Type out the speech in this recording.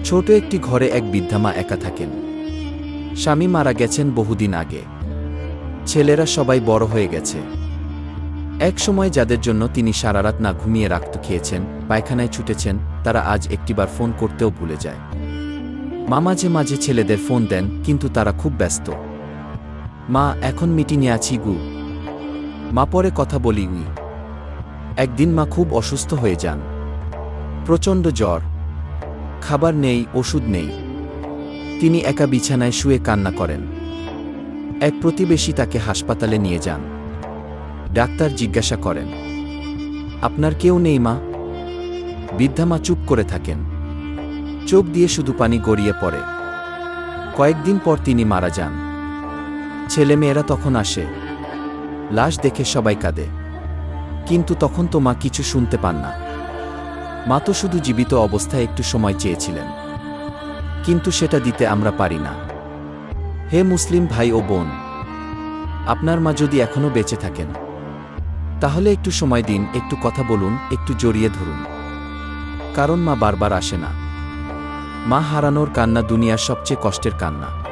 ছোট একটি ঘরে এক বৃদ্ধা মা একা থাকেন। স্বামী মারা গেছেন বহুদিন আগে। ছেলেরা সবাই বড় হয়ে গেছে। এক সময় যাদের জন্য তিনি সারারাত না ঘুমিয়ে রক্ত খেয়েছেন, পায়খানায় ছুটেছেন, তারা আজ একটিবার ফোন করতেও ভুলে যায়। মা মাঝে মাঝে ছেলেদের ফোন দেন, কিন্তু তারা খুব ব্যস্ত। মা, এখন মিটিংয়ে আছি গু। মা, পরে কথা বলি উই। একদিন মা খুব অসুস্থ হয়ে যান। প্রচণ্ড জ্বর, খাবার নেই, ওষুধ নেই। তিনি একা বিছানায় শুয়ে কান্না করেন। এক প্রতিবেশী তাকে হাসপাতালে নিয়ে যান। ডাক্তার জিজ্ঞাসা করেন, আপনার কেউ নেই মা? বৃদ্ধা মা চুপ করে থাকেন। চোখ দিয়ে শুধু পানি গড়িয়ে পড়ে। কয়েকদিন পর তিনি মারা যান। ছেলেমেয়েরা তখন আসে। লাশ দেখে সবাই কাঁদে। কিন্তু তখন তো মা কিছু শুনতে পান না। মা তো শুধু জীবিত অবস্থায় একটু সময় চেয়েছিলেন, কিন্তু সেটা দিতে আমরা পারি না। হে মুসলিম ভাই ও বোন, আপনার মা যদি এখনো বেঁচে থাকেন, তাহলে একটু সময় দিন, একটু কথা বলুন, একটু জড়িয়ে ধরুন। কারণ মা বারবার আসে না। মা হারানোর কান্না দুনিয়ার সবচেয়ে কষ্টের কান্না।